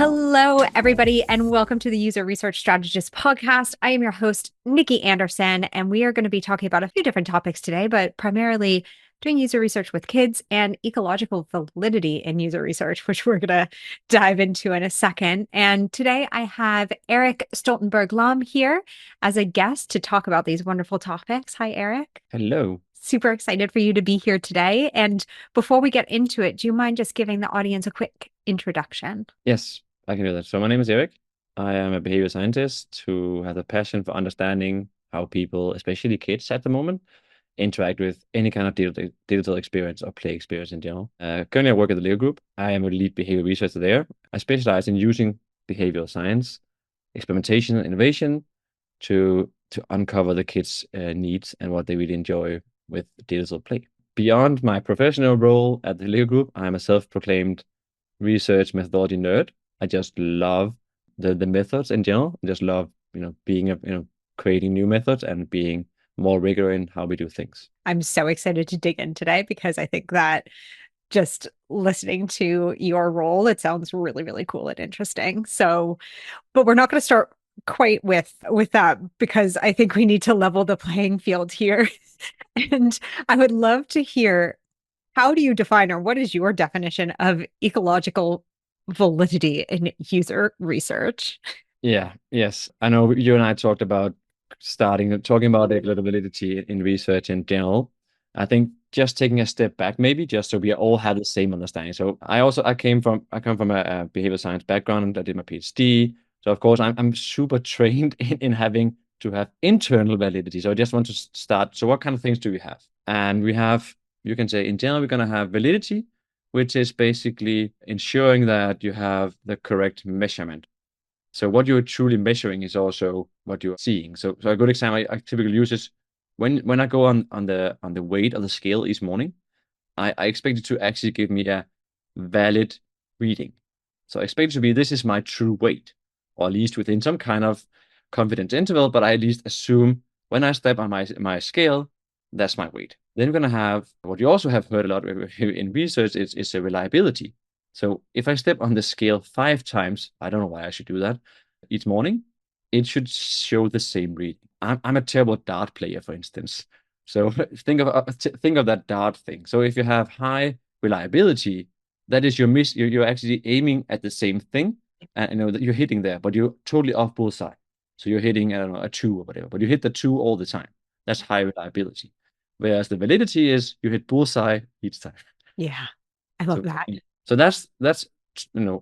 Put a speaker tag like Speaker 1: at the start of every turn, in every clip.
Speaker 1: Hello, everybody, and welcome to the User Research Strategist podcast. I am your host, Nikki Anderson, and we are going to be talking about a few different topics today, but primarily doing user research with kids and ecological validity in user research, which we're going to dive into in a second. And today I have Erik Stoltenberg Lahm here as a guest to talk about these wonderful topics. Hi, Erik.
Speaker 2: Hello.
Speaker 1: Super excited for you to be here today. And before we get into it, do you mind just giving the audience a quick introduction?
Speaker 2: Yes, I can do that. So my name is Erik. I am a behavior scientist who has a passion for understanding how people, especially kids at the moment, interact with any kind of digital experience or play experience in general. Currently, I work at the Lego Group. I am a lead behavior researcher there. I specialize in using behavioral science, experimentation, and innovation to uncover the kids' needs and what they really enjoy with digital play. Beyond my professional role at the Lego Group, I am a self-proclaimed research methodology nerd. I just love the methods in general. I just love, being creating new methods and being more rigorous in how we do things.
Speaker 1: I'm so excited to dig in today because I think that just listening to your role, it sounds really, really cool and interesting. So, but we're not going to start quite with that because I think we need to level the playing field here. And I would love to hear, how do you define, or what is your definition of ecological validity in user research?
Speaker 2: Yeah, yes. I know you and I talked about talking about the validity in research in general. I think just taking a step back, maybe just so we all have the same understanding. So I come from a behavioral science background. I did my PhD. So of course I'm super trained in having to have internal validity. So I just want to start. So what kind of things do we have? And we have, you can say in general, we're going to have validity, which is basically ensuring that you have the correct measurement. So what you're truly measuring is also what you're seeing. So a good example I typically use is when I go on the weight of the scale each morning, I expect it to actually give me a valid reading. So I expect it to be this is my true weight, or at least within some kind of confidence interval, but I at least assume when I step on my scale, that's my weight. Then we're gonna have what you also have heard a lot in research is a reliability. So if I step on the scale 5 times, I don't know why I should do that each morning, it should show the same reading. I'm a terrible dart player, for instance. So think of that dart thing. So if you have high reliability, that is you're actually aiming at the same thing, and you know that you're hitting there, but you're totally off bullseye. So you're hitting, I don't know, a 2 or whatever, but you hit the 2 all the time. That's high reliability. Whereas the validity is you hit bullseye each time.
Speaker 1: Yeah, I love
Speaker 2: So
Speaker 1: that.
Speaker 2: so that's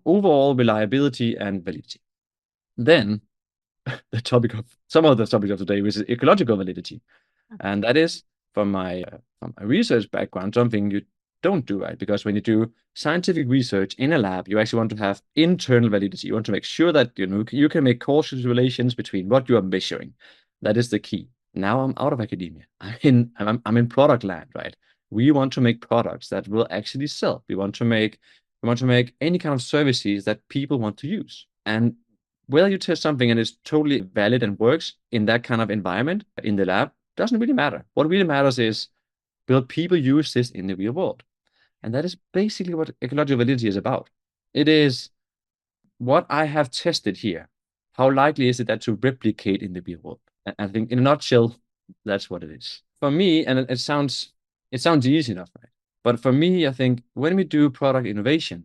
Speaker 2: overall reliability and validity. Then some of the topic of today, which is ecological validity. And that is from my research background, something you don't do, right? Because when you do scientific research in a lab, you actually want to have internal validity. You want to make sure that you can make causal relations between what you are measuring. That is the key. Now I'm out of academia. I'm in product land, right? We want to make products that will actually sell. We want to make any kind of services that people want to use. And whether you test something and it's totally valid and works in that kind of environment in the lab doesn't really matter. What really matters is, will people use this in the real world? And that is basically what ecological validity is about. It is what I have tested here. How likely is it that to replicate in the real world? And I think in a nutshell, that's what it is. For me, and it sounds easy enough, right? But for me, I think when we do product innovation,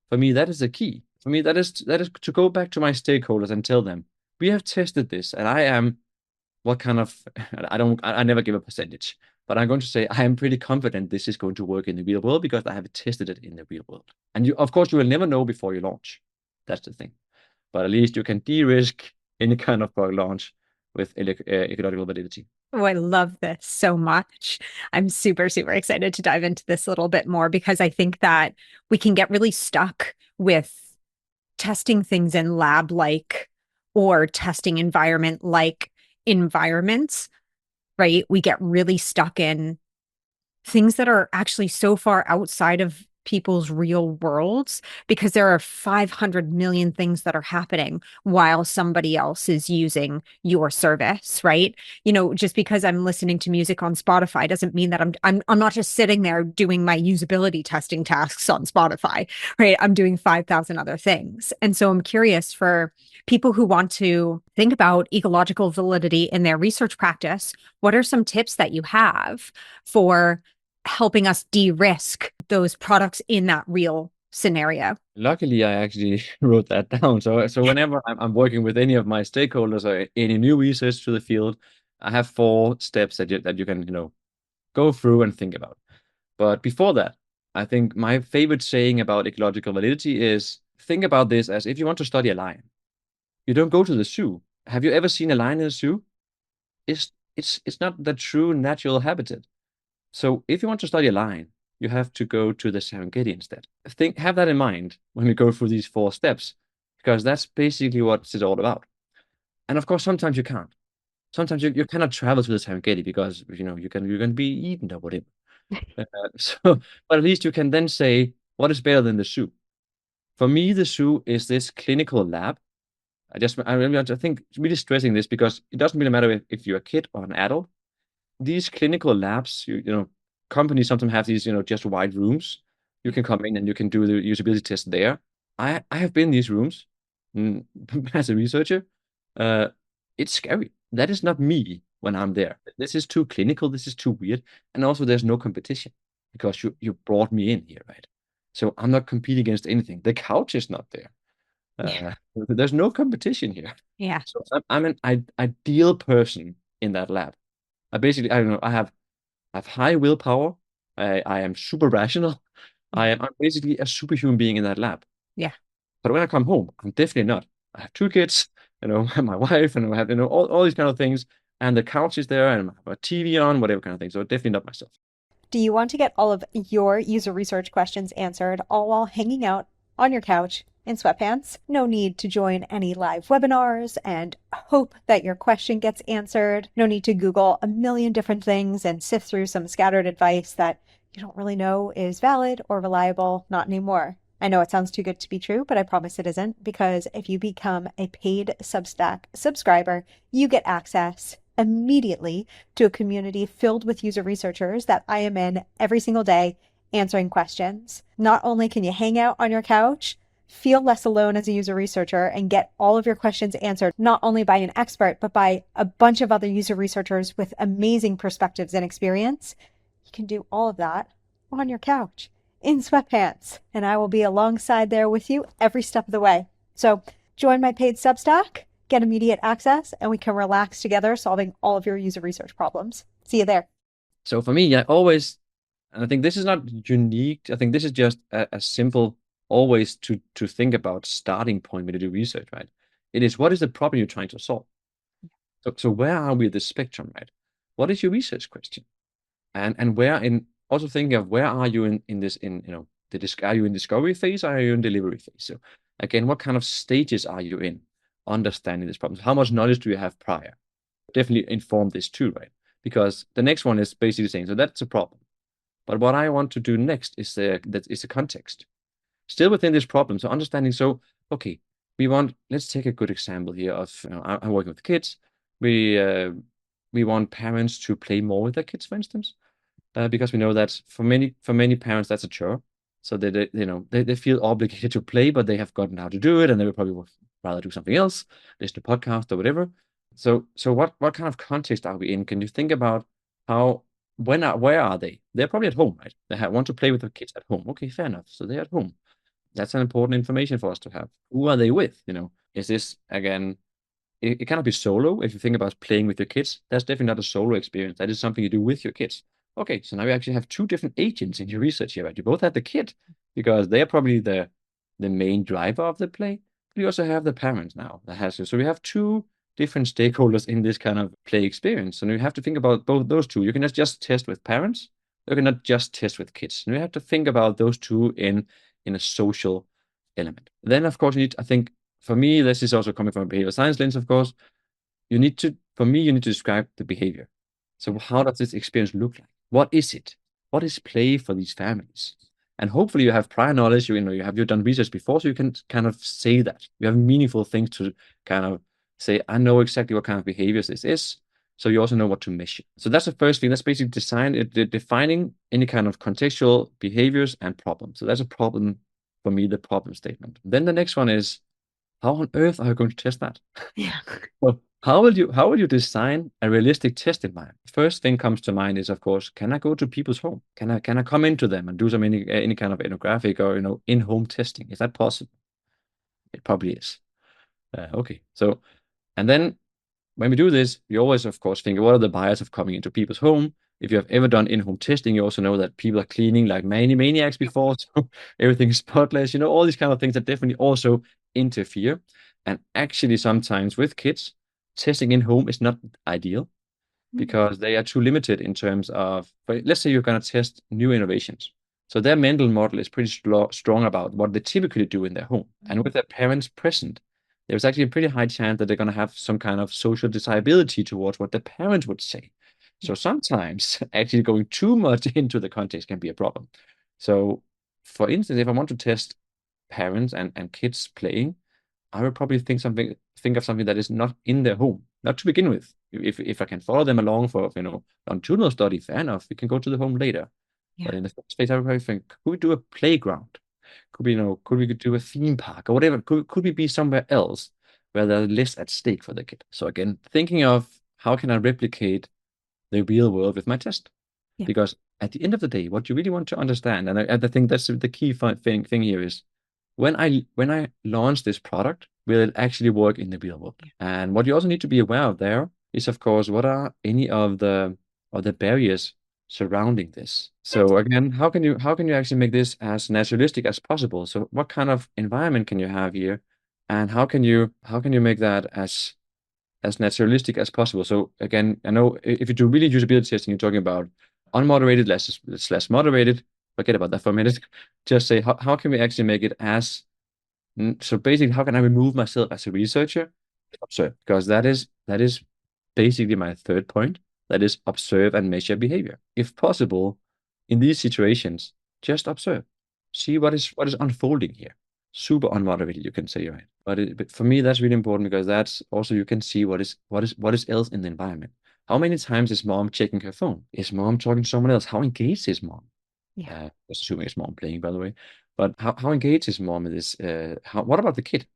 Speaker 2: for me, that is the key. For me, that is to go back to my stakeholders and tell them, we have tested this, and I am what kind of I never give a percentage, but I'm going to say I am pretty confident this is going to work in the real world because I have tested it in the real world. And you, of course, you will never know before you launch. That's the thing. But at least you can de-risk any kind of product launch with ecological validity.
Speaker 1: Oh, I love this so much. I'm super, super excited to dive into this a little bit more because I think that we can get really stuck with testing things in lab like or testing environment like environments, right? We get really stuck in things that are actually so far outside of people's real worlds because there are 500 million things that are happening while somebody else is using your service, right? Just because I'm listening to music on Spotify doesn't mean that I'm not just sitting there doing my usability testing tasks on Spotify, right? I'm doing 5,000 other things. And so I'm curious for people who want to think about ecological validity in their research practice, what are some tips that you have for helping us de-risk those products in that real scenario?
Speaker 2: Luckily, I actually wrote that down. So whenever I'm working with any of my stakeholders or any new research to the field, I have 4 steps that you can, go through and think about. But before that, I think my favorite saying about ecological validity is think about this as if you want to study a lion. You don't go to the zoo. Have you ever seen a lion in a zoo? It's not the true natural habitat. So if you want to study a lion, you have to go to the Serengeti instead. Have that in mind when we go through these 4 steps, because that's basically what it's all about. And of course, sometimes you can't. Sometimes you cannot travel to the Serengeti because you can be eaten or whatever. Uh, so, but at least you can then say what is better than the zoo. For me, the zoo is this clinical lab. I think really stressing this because it doesn't really matter if you're a kid or an adult. These clinical labs, companies sometimes have these, just wide rooms. You can come in and you can do the usability test there. I have been in these rooms mm, as a researcher. Uh, it's scary. That is not me when I'm there. This is too clinical. This is too weird. And also, there's no competition because you brought me in here, right? So I'm not competing against anything. The couch is not there.
Speaker 1: Yeah.
Speaker 2: There's no competition here.
Speaker 1: Yeah.
Speaker 2: So I'm an ideal person in that lab. I don't know, I have high willpower. I am super rational. I'm basically a superhuman being in that lab.
Speaker 1: Yeah.
Speaker 2: But when I come home, I'm definitely not. I have 2 kids, my wife, and I have, all these kind of things. And the couch is there, and I have a TV on, whatever kind of thing. So definitely not myself.
Speaker 3: Do you want to get all of your user research questions answered, all while hanging out on your couch in sweatpants? No need to join any live webinars and hope that your question gets answered. No need to Google a million different things and sift through some scattered advice that you don't really know is valid or reliable. Not anymore. I know it sounds too good to be true, but I promise it isn't, because if you become a paid Substack subscriber, you get access immediately to a community filled with user researchers that I am in every single day answering questions. Not only can you hang out on your couch, feel less alone as a user researcher, and get all of your questions answered, not only by an expert, but by a bunch of other user researchers with amazing perspectives and experience, you can do all of that on your couch in sweatpants, and I will be alongside there with you every step of the way. So join my paid Substack, get immediate access, and we can relax together solving all of your user research problems. See you there.
Speaker 2: So for me, and I think this is not unique. I think this is just a simple, always to think about starting point when you do research, right? It is what is the problem you're trying to solve? So where are we at the spectrum, right? What is your research question? And where in also thinking of where are you in this in are you in discovery phase or are you in delivery phase? So again, what kind of stages are you in understanding this problem? How much knowledge do you have prior? Definitely inform this too, right? Because the next one is basically saying, so that's a problem. But what I want to do next is the context. Still within this problem. So understanding, so okay, let's take a good example here of I'm working with kids. We want parents to play more with their kids, for instance, because we know that for many parents that's a chore. So they feel obligated to play, but they have gotten how to do it, and they would probably would rather do something else, listen to podcast or whatever. So what kind of context are we in? Can you think about how where are they? They're probably at home, right? Want to play with their kids at home. Okay, fair enough. So they're at home. That's an important information for us to have. Who are they with? Is this again it cannot be solo. If you think about playing with your kids, that's definitely not a solo experience. That is something you do with your kids. Okay, so now you actually have 2 different agents in your research here, right? You both have the kid because they are probably the main driver of the play. But you also have the parents now that has to. So we have 2 different stakeholders in this kind of play experience. And you have to think about both those two. You cannot just test with parents. You cannot just test with kids. And you have to think about those two in a social element. Then, of course, I think for me, this is also coming from a behavioral science lens, of course. For me, you need to describe the behavior. So how does this experience look like? What is it? What is play for these families? And hopefully you have prior knowledge, you've done research before, so you can kind of say that. You have meaningful things to kind of say, I know exactly what kind of behaviors this is. So you also know what to measure. So that's the first thing. That's basically defining any kind of contextual behaviors and problems. So that's a problem for me, the problem statement. Then the next one is, how on earth are you going to test that?
Speaker 1: Yeah.
Speaker 2: Well, how will you design a realistic test environment? First thing comes to mind is, of course, can I go to people's home? Can I come into them and do some any kind of ethnographic or in-home testing? Is that possible? It probably is. Okay. So and then when we do this, we always, of course, think, what are the bias of coming into people's home? If you have ever done in-home testing, you also know that people are cleaning like many maniacs before, so everything is spotless. All these kind of things that definitely also interfere. And actually, sometimes with kids, testing in home is not ideal because they are too limited in terms of, but let's say you're going to test new innovations. So their mental model is pretty strong about what they typically do in their home. And with their parents present, there's actually a pretty high chance that they're going to have some kind of social desirability towards what the parents would say. So sometimes actually going too much into the context can be a problem. So, for instance, if I want to test parents and kids playing, I would probably think of something that is not in their home, not to begin with. If I can follow them along for longitudinal study, fair enough. We can go to the home later.
Speaker 1: Yeah.
Speaker 2: But in the first phase, I would probably think, could we do a playground? Could we do a theme park or whatever? Could we be somewhere else where there's less at stake for the kid? So again, thinking of how can I replicate the real world with my test?
Speaker 1: Yeah.
Speaker 2: Because at the end of the day, what you really want to understand, and I think that's the key thing here is when I launch this product, will it actually work in the real world?
Speaker 1: Yeah.
Speaker 2: And what you also need to be aware of there is, of course, what are any of the barriers surrounding this? So again, how can you actually make this as naturalistic as possible? So what kind of environment can you have here, and how can you make that as naturalistic as possible? So again, I know if you do really usability testing, you're talking about unmoderated, less moderated. Forget about that for a minute. Just say how can we actually make it as so basically, how can I remove myself as a researcher? Observe, because that is basically my third point. That is observe and measure behavior. If possible, in these situations, just observe. See what is unfolding here. Super unmotivated, you can say, right? But for me, that's really important because that's also you can see what is else in the environment. How many times is mom checking her phone? Is mom talking to someone else? How engaged is mom?
Speaker 1: Yeah.
Speaker 2: Just assuming it's mom playing, by the way. But how engaged is mom in this? What about the kid?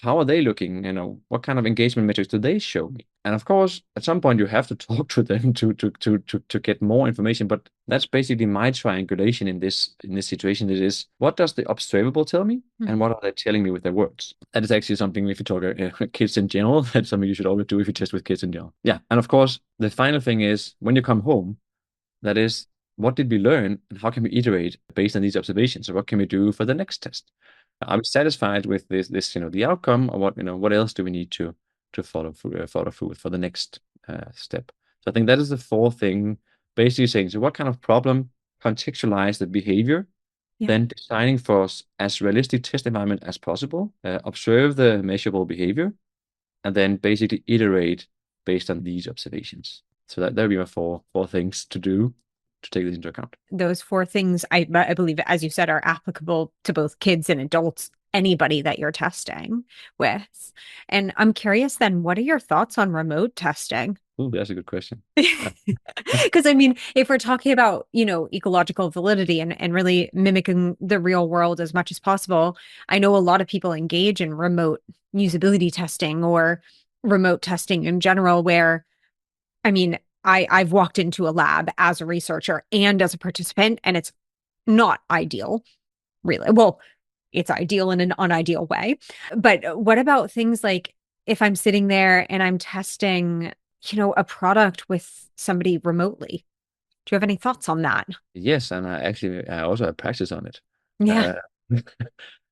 Speaker 2: How are they looking? What kind of engagement metrics do they show me? And of course, at some point you have to talk to them to get more information. But that's basically my triangulation in this situation. It is, what does the observable tell me, and what are they telling me with their words? That is actually something, if you talk kids in general, that's something you should always do if you test with kids in general. Yeah, and of course, the final thing is when you come home. That is, what did we learn and how can we iterate based on these observations? So what can we do for the next test? Are we satisfied with this, the outcome, or what else do we need to follow through with for the next step? So I think that is the fourth thing, basically saying, so what kind of problem, contextualize the behavior,
Speaker 1: Yeah.
Speaker 2: then designing for as realistic test environment as possible, observe the measurable behavior, and then basically iterate based on these observations. So that would be my four things to do to take this into account.
Speaker 1: Those four things, I believe, as you said, are applicable to both kids and adults, anybody that you're testing with. And I'm curious then, what are your thoughts on remote testing?
Speaker 2: Oh, that's a good question.
Speaker 1: Because I mean, if we're talking about, ecological validity and really mimicking the real world as much as possible, I know a lot of people engage in remote usability testing or remote testing in general, where, I mean, I've walked into a lab as a researcher and as a participant, and it's not ideal, really. Well, it's ideal in an unideal way. But what about things like if I'm sitting there and I'm testing, a product with somebody remotely? Do you have any thoughts on that?
Speaker 2: Yes, and I also have practice on it.
Speaker 1: Yeah.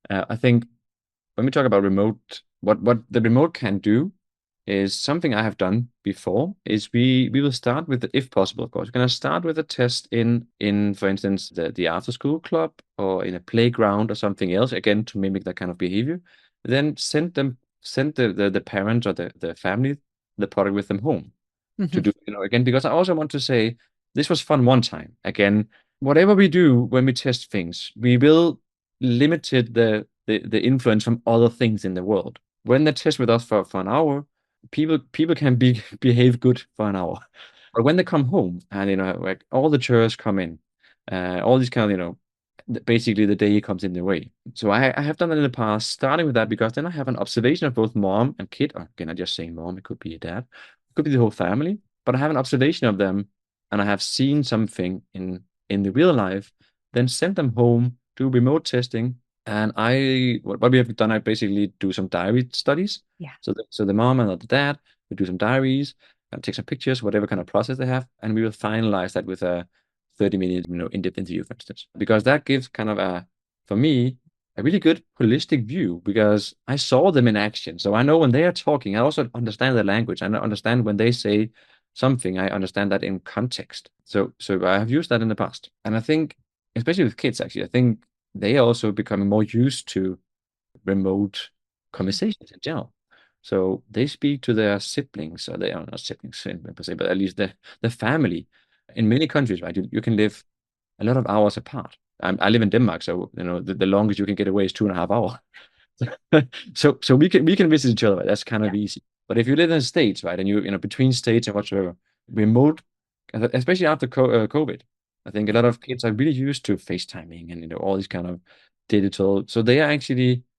Speaker 2: Uh, I think when we talk about remote, what the remote can do is something I have done before. Is we will start with if possible, of course, we're gonna start with a test in for instance the after school club or in a playground or something else again to mimic that kind of behavior. Then send the parent or the family the product with them home to
Speaker 1: Mhm.
Speaker 2: do again because I also want to say this was fun one time again. whatever we do when we test things, we will limit the influence from other things in the world. When they test with us for an hour, people can behave good for an hour. But when they come home and like all the chores come in, all these kind of basically the day comes in their way. So I have done that in the past, starting with that because then I have an observation of both mom and kid. Or again, I just saying mom, it could be a dad, it could be the whole family, but I have an observation of them and I have seen something in the real life, then send them home, do remote testing. And what we have done, I basically do some diary studies.
Speaker 1: Yeah.
Speaker 2: So the mom and the dad, we do some diaries and take some pictures, whatever kind of process they have, and we will finalize that with a 30-minute, in-depth interview, for instance, because that gives kind of for me, a really good holistic view because I saw them in action. So I know when they are talking, I also understand the language. I understand when they say something, I understand that in context. So I have used that in the past. And I think, especially with kids, actually, I think they are also becoming more used to remote conversations in general. So they speak to their siblings, or they are not siblings per se, but at least the family. In many countries, right, you can live a lot of hours apart. I live in Denmark, so the longest you can get away is 2.5 hours. So we can visit each other, right? That's kind of easy. But if you live in the States, right, and between states and whatsoever, remote, especially after COVID, I think a lot of kids are really used to FaceTiming and all these kind of digital. So they are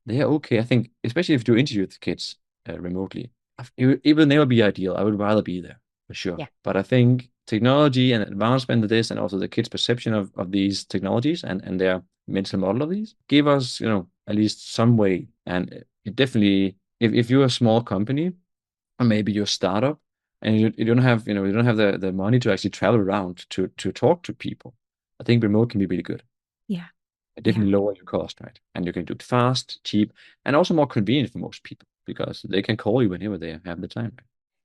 Speaker 2: okay. I think especially if you do interview with kids remotely, it will never be ideal. I would rather be there for sure.
Speaker 1: Yeah.
Speaker 2: But I think technology and advancement of this, and also the kids' perception of these technologies and their mental model of these, give us at least some way. And it definitely, if you're a small company or maybe you're a startup and you don't have the money to actually travel around to talk to people, I think remote can be really good.
Speaker 1: Yeah.
Speaker 2: It
Speaker 1: Yeah.
Speaker 2: definitely lower your cost, right? And you can do it fast, cheap, and also more convenient for most people because they can call you whenever they have the time.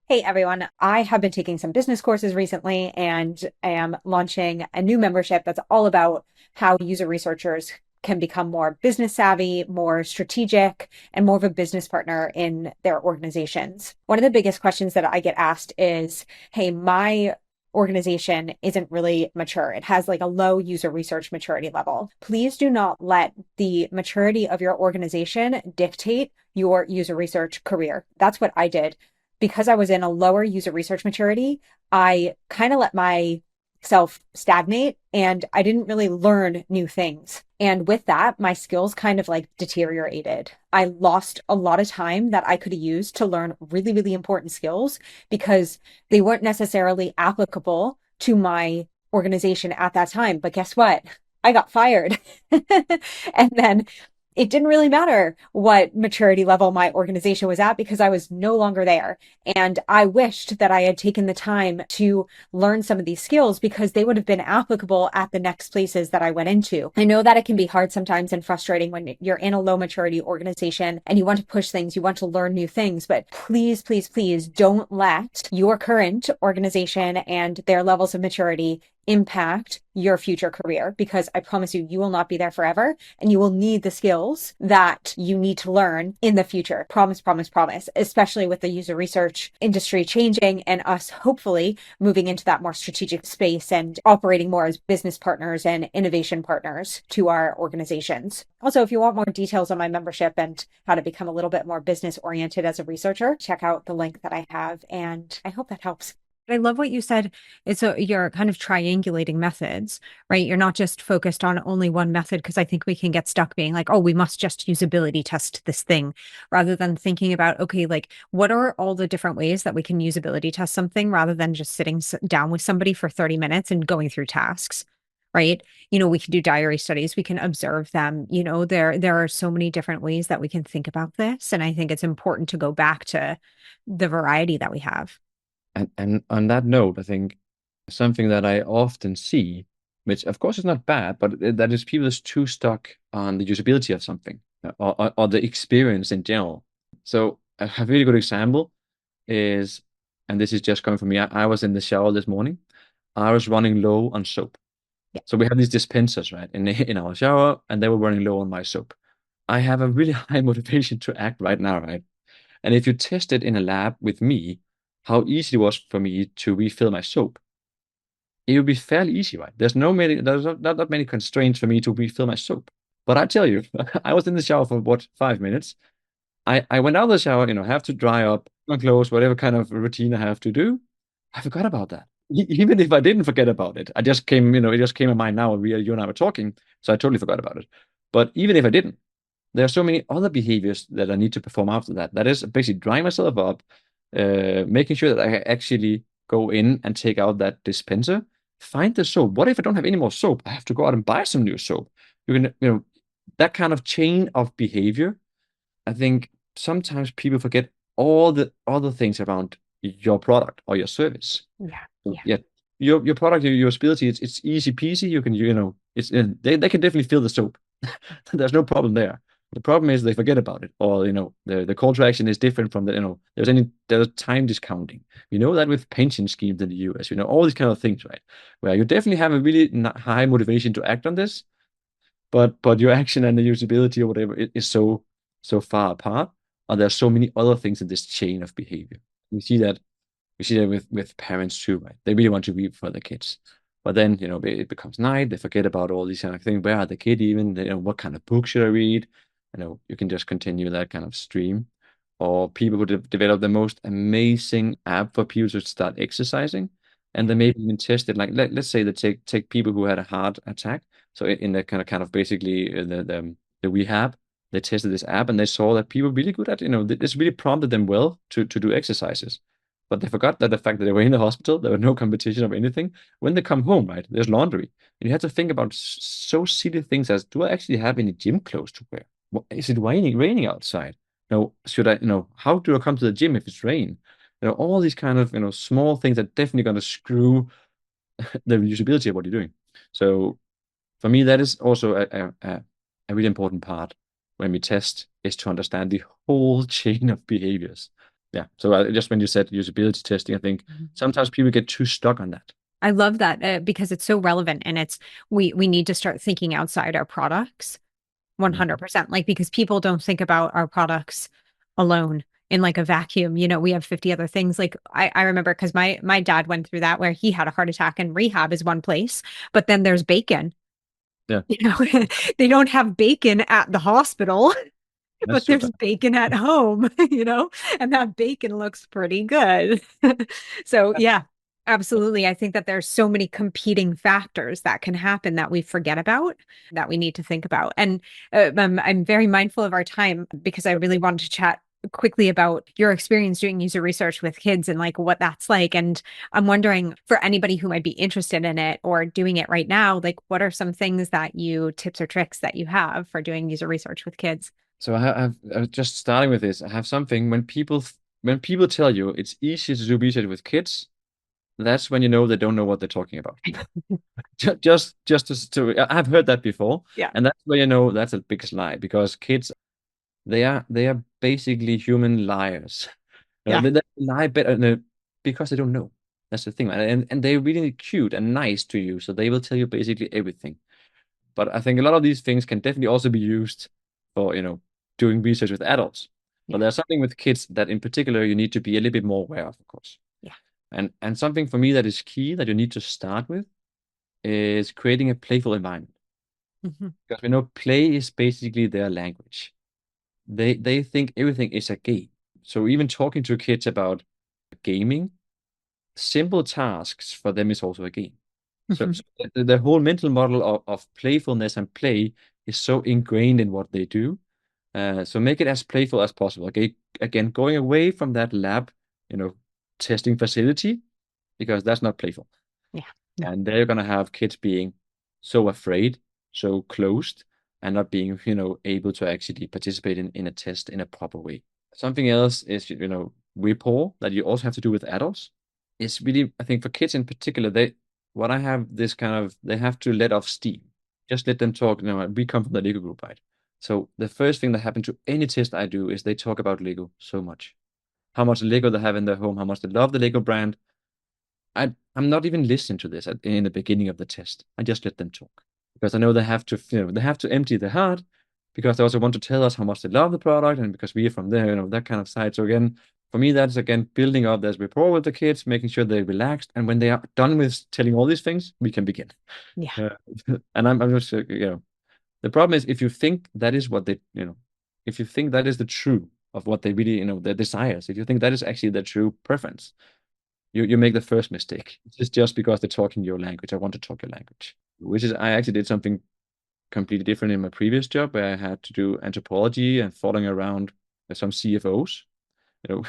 Speaker 3: Hey everyone, I have been taking some business courses recently and am launching a new membership that's all about how user researchers can become more business savvy, more strategic, and more of a business partner in their organizations. One of the biggest questions that I get asked is, hey, my organization isn't really mature. It has like a low user research maturity level. Please do not let the maturity of your organization dictate your user research career. That's what I did because I was in a lower user research maturity. I kind of let myself stagnate and I didn't really learn new things. And with that, my skills kind of like deteriorated. I lost a lot of time that I could have used to learn really, really important skills because they weren't necessarily applicable to my organization at that time. But guess what? I got fired. And then it didn't really matter what maturity level my organization was at because I was no longer there. And I wished that I had taken the time to learn some of these skills because they would have been applicable at the next places that I went into. I know that it can be hard sometimes and frustrating when you're in a low maturity organization and you want to push things, you want to learn new things, but please, please, please don't let your current organization and their levels of maturity impact your future career because I promise you, you will not be there forever and you will need the skills that you need to learn in the future. Promise, promise, promise, especially with the user research industry changing and us hopefully moving into that more strategic space and operating more as business partners and innovation partners to our organizations. Also, if you want more details on my membership and how to become a little bit more business oriented as a researcher, check out the link that I have. And I hope that helps.
Speaker 1: I love what you said. It's you're kind of triangulating methods, right? You're not just focused on only one method because I think we can get stuck being like, oh, we must just usability test this thing, rather than thinking about, okay, like what are all the different ways that we can usability test something rather than just sitting down with somebody for 30 minutes and going through tasks, right? We can do diary studies, we can observe them. There are so many different ways that we can think about this. And I think it's important to go back to the variety that we have.
Speaker 2: And on that note, I think something that I often see, which of course is not bad, but that is people is too stuck on the usability of something or the experience in general. So a really good example is, and this is just coming from me, I was in the shower this morning. I was running low on soap.
Speaker 1: Yeah.
Speaker 2: So we have these dispensers, right, in our shower, and they were running low on my soap. I have a really high motivation to act right now, right? And if you test it in a lab with me, how easy it was for me to refill my soap. it would be fairly easy, right? There's not that many constraints for me to refill my soap. But I tell you, I was in the shower for what, 5 minutes. I went out of the shower, have to dry up my clothes, whatever kind of routine I have to do. I forgot about that. Even if I didn't forget about it, I just came, it just came in mind now when you and I were talking, so I totally forgot about it. But even if I didn't, there are so many other behaviors that I need to perform after that. That is basically drying myself up, making sure that I actually go in and take out that dispenser, find the soap. What if I don't have any more soap? I have to go out and buy some new soap. You can, that kind of chain of behavior. I think sometimes people forget all the other things around your product or your service.
Speaker 1: Yeah.
Speaker 2: So,
Speaker 1: Yeah.
Speaker 2: yeah, your product, your usability, it's easy peasy. You can, it's they can definitely feel the soap. There's no problem there. The problem is they forget about it, or the call to action is different from the there's time discounting. You know that with pension schemes in the US, all these kind of things, right? Where you definitely have a really high motivation to act on this, but your action and the usability or whatever is so far apart, or there's so many other things in this chain of behavior. We see that with parents too, right? They really want to read for their kids. But then, it becomes night, they forget about all these kind of things. Where are the kid even? What kind of book should I read? You can just continue that kind of stream. Or people who develop the most amazing app for people to start exercising. And they maybe even test it. Like let's say they take people who had a heart attack. So in the kind of basically the rehab, they tested this app and they saw that people were really good at, this really prompted them well to do exercises. But they forgot that the fact that they were in the hospital, there was no competition of anything. When they come home, right, there's laundry. And you have to think about so silly things as, do I actually have any gym clothes to wear? Is it raining outside? Should I, how do I come to the gym if it's rain? All these kind of, small things that definitely going to screw the usability of what you're doing. So for me, that is also a really important part when we test, is to understand the whole chain of behaviors. Yeah. So just when you said usability testing, I think sometimes people get too stuck on that.
Speaker 1: I love that because it's so relevant, and we need to start thinking outside our products
Speaker 2: Mhm.
Speaker 1: 100%. Like, because people don't think about our products alone in like a vacuum. We have 50 other things. Like I remember, because my dad went through that, where he had a heart attack, and rehab is one place, but then there's bacon.
Speaker 2: Yeah,
Speaker 1: They don't have bacon at the hospital.
Speaker 2: that's
Speaker 1: But
Speaker 2: so
Speaker 1: there's
Speaker 2: bad.
Speaker 1: bacon at home, and that bacon looks pretty good. So, yeah, absolutely. I think that there's so many competing factors that can happen that we forget about, that we need to think about. And I'm very mindful of our time, because I really wanted to chat quickly about your experience doing user research with kids and like what that's like. And I'm wondering, for anybody who might be interested in it or doing it right now, like, what are some things tips or tricks that you have for doing user research with kids?
Speaker 2: So I just starting with this. I have something when people tell you it's easy to do research with kids, that's when you know they don't know what they're talking about. I've heard that before,
Speaker 1: Yeah.
Speaker 2: and that's where you know that's a biggest lie, because kids, they are basically human liars.
Speaker 1: Yeah.
Speaker 2: They lie better because they don't know. That's the thing, man. And they're really cute and nice to you, so they will tell you basically everything. But I think a lot of these things can definitely also be used for, doing research with adults. But
Speaker 1: Yeah.
Speaker 2: there's something with kids that in particular you need to be a little bit more aware of course.
Speaker 1: Yeah.
Speaker 2: And something for me that is key that you need to start with is creating a playful environment.
Speaker 1: Mhm.
Speaker 2: Because we know play is basically their language. They think everything is a game. So even talking to kids about gaming, simple tasks for them is also a game. So
Speaker 1: Mhm.
Speaker 2: the whole mental model of playfulness and play is so ingrained in what they do. So make it as playful as possible. Okay, again, going away from that lab, you know, testing facility, because that's not playful.
Speaker 1: Yeah. No.
Speaker 2: And they're gonna have kids being so afraid, so closed, and not being, able to actually participate in a test in a proper way. Something else is, rapport that you also have to do with adults. It's really, I think for kids in particular, what I have this kind of, they have to let off steam. Just let them talk. We come from the Lego group, right? So the first thing that happened to any test I do is they talk about Lego so much. How much Lego they have in their home, how much they love the Lego brand. I'm not even listening to this in the beginning of the test. I just let them talk, because I know they have to empty their heart, because they also want to tell us how much they love the product, and because we are from there, that kind of side. So again, For me, that's again building up this rapport with the kids, making sure they're relaxed, and when they are done with telling all these things, we can begin.
Speaker 1: Yeah.
Speaker 2: Uh, and I'm just the problem is if you think that is what they if you think that is the true of what they really their desires, if you think that is actually their true preference, you make the first mistake. It's just because they're talking your language. I want to talk your language, which is I actually did something completely different in my previous job where I had to do anthropology and following around some CFOs, you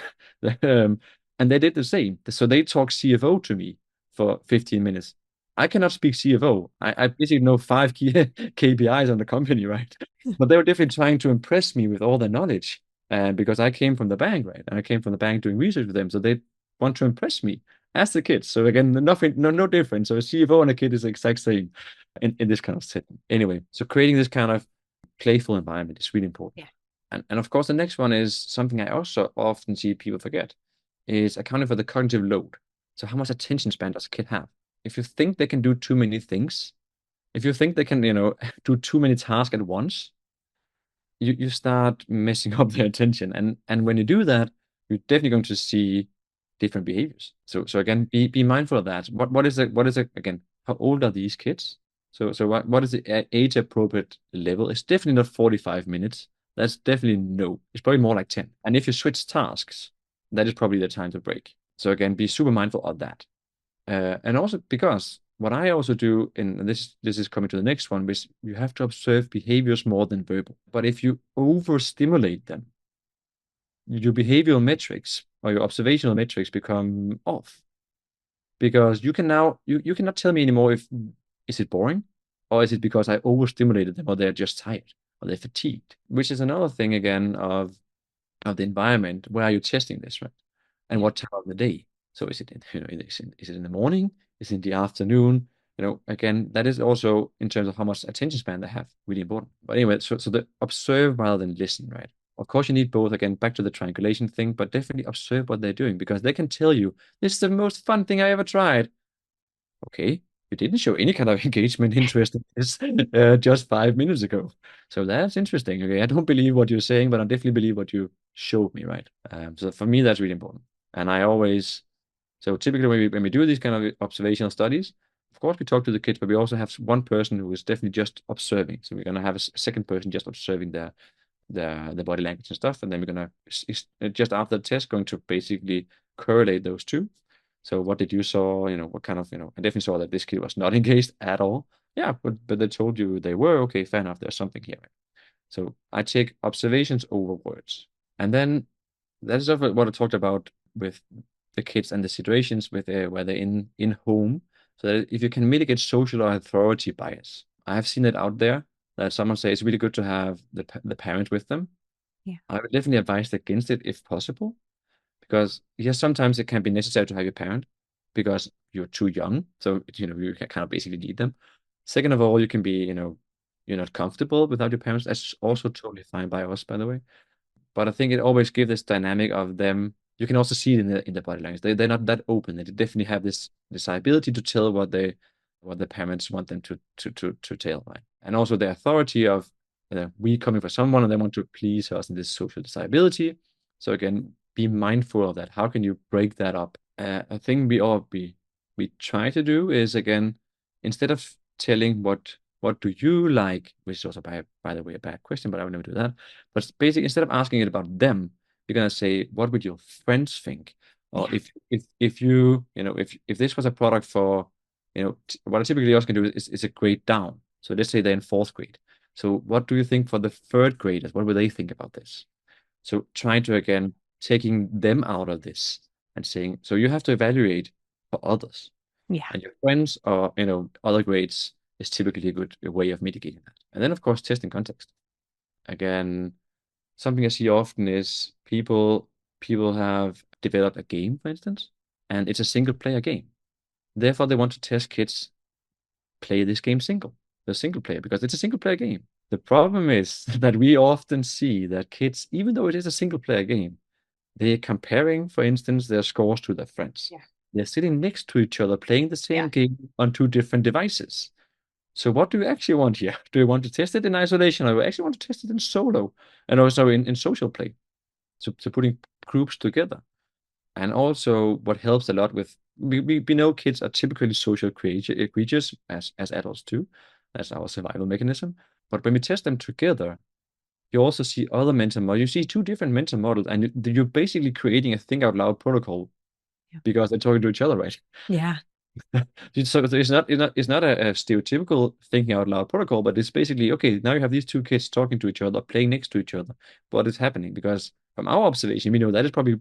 Speaker 2: know, and they did the same. So they talk CFO to me for 15 minutes. I cannot speak CFO. I basically know five key KPIs on the company, right? But they were definitely trying to impress me with all their knowledge. And because I came from the bank, right? And I came from the bank doing research with them. So they want to impress me as the kids. So again, nothing, no difference. So a CFO and a kid is the exact same in this kind of setting. Anyway, so creating this kind of playful environment is really important.
Speaker 1: Yeah.
Speaker 2: And of course, the next one is something I also often see people forget is accounting for the cognitive load. So how much attention span does a kid have? If you think they can do too many things, if you think they can, do too many tasks at once, you start messing up their attention. And when you do that, you're definitely going to see different behaviors. So again, be mindful of that. What is it again? How old are these kids? So what is the age appropriate level? It's definitely not 45 minutes. That's definitely no. It's probably more like 10. And if you switch tasks, that is probably the time to break. So again, be super mindful of that. And also because what I also do, and this is coming to the next one, which you have to observe behaviors more than verbal. But if you overstimulate them, your behavioral metrics or your observational metrics become off. Because you can now you cannot tell me anymore if is it boring or is it because I overstimulated them or they're just tired or they're fatigued, which is another thing again of the environment. Where are you testing this, right? And what time of the day? So is it is it in the morning? Is it in the afternoon? Again, that is also in terms of how much attention span they have, really important. But anyway, so the observe rather than listen, right? Of course, you need both. Again, back to the triangulation thing, but definitely observe what they're doing because they can tell you this is the most fun thing I ever tried. Okay, you didn't show any kind of engagement, interest in this just 5 minutes ago. So that's interesting. Okay, I don't believe what you're saying, but I definitely believe what you showed me, right? So for me, that's really important. And I always, so typically when we do these kind of observational studies, of course we talk to the kids, but we also have one person who is definitely just observing. So we're gonna have a second person just observing the body language and stuff, and then we're gonna just after the test going to basically correlate those two. So what did you saw? What kind of I definitely saw that this kid was not engaged at all. Yeah, but they told you they were okay. Fair enough. There's something here. So I take observations over words, and then that is also what I talked about with the kids and the situations with where they're in home. So that if you can mitigate social or authority bias, I have seen it out there that someone says it's really good to have the parent with them.
Speaker 1: Yeah.
Speaker 2: I would definitely advise against it if possible, because yes, sometimes it can be necessary to have your parent because you're too young, so you can kind of basically need them. Second of all, you can be you're not comfortable without your parents. That's also totally fine by us, by the way. But I think it always gives this dynamic of them. You can also see it in the body language. They're not that open. They definitely have this ability to tell what the parents want them to tell, right? And also the authority of we coming for someone and they want to please us in this social desirability. So again, be mindful of that. How can you break that up? I think we try to do is again, instead of telling what do you like, which is also by the way a bad question, but I would never do that. But basically, instead of asking it about them, you're gonna say, what would your friends think? Or
Speaker 1: Yeah.
Speaker 2: if you if this was a product for what I typically also can do is a grade down. So let's say they're in fourth grade. So what do you think for the third graders? What would they think about this? So trying to again taking them out of this and saying, so you have to evaluate for others
Speaker 1: Yeah.
Speaker 2: and your friends or other grades is typically a good way of mitigating that. And then of course testing context. Again, something I see often is people have developed a game, for instance, and it's a single player game. Therefore, they want to test kids play this game the single player, because it's a single player game. The problem is that we often see that kids, even though it is a single player game, they're comparing, for instance, their scores to their friends.
Speaker 1: Yeah.
Speaker 2: They're sitting next to each other playing the same
Speaker 1: Yeah.
Speaker 2: game on two different devices. So what do you actually want here? Do you want to test it in isolation or do you actually want to test it in solo and also in social play? So putting groups together. And also, what helps a lot with we know kids are typically social creatures as adults too. That's our survival mechanism. But when we test them together, you also see other mental models. You see two different mental models, and you're basically creating a think out loud protocol
Speaker 1: Yeah.
Speaker 2: because they're talking to each other, right?
Speaker 1: Yeah.
Speaker 2: So it's not a stereotypical thinking out loud protocol, but it's basically okay. Now you have these two kids talking to each other, playing next to each other. What is happening? Because from our observation, we know that is probably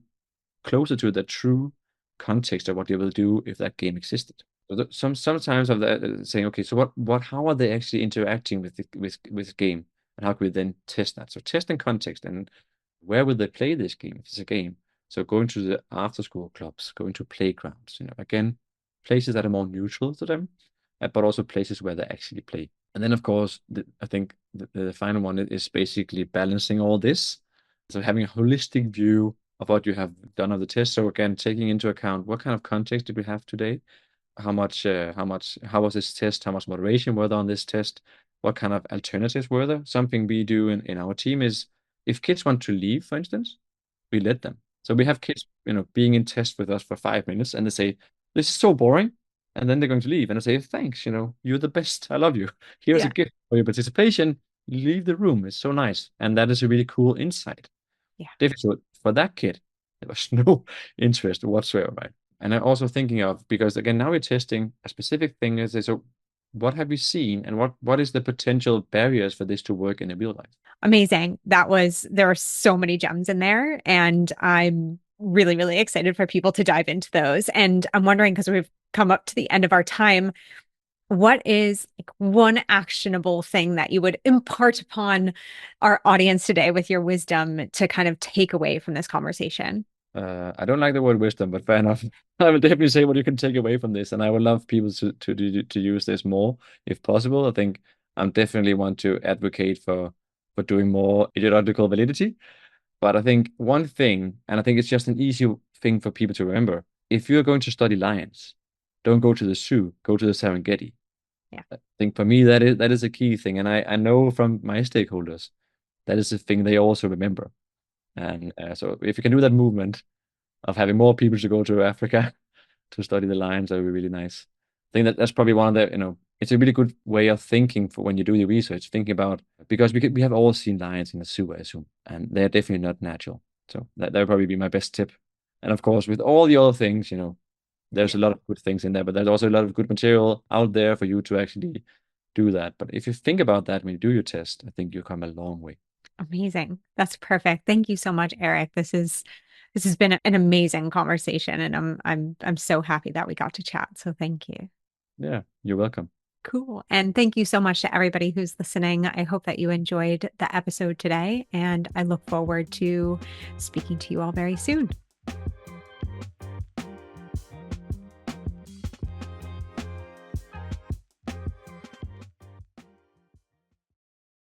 Speaker 2: closer to the true context of what they will do if that game existed. So sometimes of that saying, okay, so how are they actually interacting with the game, and how can we then test that? So testing context and where will they play this game if it's a game. So going to the after school clubs, going to playgrounds, again, places that are more neutral to them, but also places where they actually play. And then of course, I think the final one is basically balancing all this. So having a holistic view of what you have done of the test. So again, taking into account what kind of context did we have today? How was this test? How much moderation were there on this test? What kind of alternatives were there? Something we do in our team is if kids want to leave, for instance, we let them. So we have kids, being in test with us for 5 minutes, and they say, "This is so boring," and then they're going to leave, and I say, "Thanks, you're the best. I love you. Here's a
Speaker 1: Yeah.
Speaker 2: gift for your participation. Leave the room. It's so nice," and that is a really cool insight.
Speaker 1: Yeah.
Speaker 2: Difficult for that kid. There was no interest whatsoever, right? And I'm also thinking of, because again, now we're testing a specific thing is so what have we seen and what is the potential barriers for this to work in a real life?
Speaker 1: Amazing. There are so many gems in there, and I'm really, really excited for people to dive into those. And I'm wondering, because we've come up to the end of our time, what is like one actionable thing that you would impart upon our audience today with your wisdom to kind of take away from this conversation?
Speaker 2: I don't like the word wisdom, but fair enough. I will definitely say what you can take away from this, and I would love people to use this more if possible. I think I'm definitely want to advocate for doing more ideological validity. But I think one thing, and I think it's just an easy thing for people to remember, if you're going to study lions, don't go to the zoo, go to the Serengeti.
Speaker 1: Yeah.
Speaker 2: I think for me that is a key thing, and I know from my stakeholders that is a thing they also remember. And so if you can do that movement of having more people to go to Africa to study the lions, that would be really nice. I think that's probably one of the, it's a really good way of thinking for when you do the research, thinking about, because we have all seen lions in the zoo, I assume, and they're definitely not natural. So that would probably be my best tip. And of course, with all the other things, there's a lot of good things in there, but there's also a lot of good material out there for you to actually do that. But if you think about that when you do your test, I think you come a long way.
Speaker 1: Amazing. That's perfect. Thank you so much, Erik. This has been an amazing conversation, and I'm so happy that we got to chat. So thank you.
Speaker 2: Yeah, you're welcome.
Speaker 1: Cool. And thank you so much to everybody who's listening. I hope that you enjoyed the episode today, and I look forward to speaking to you all very soon.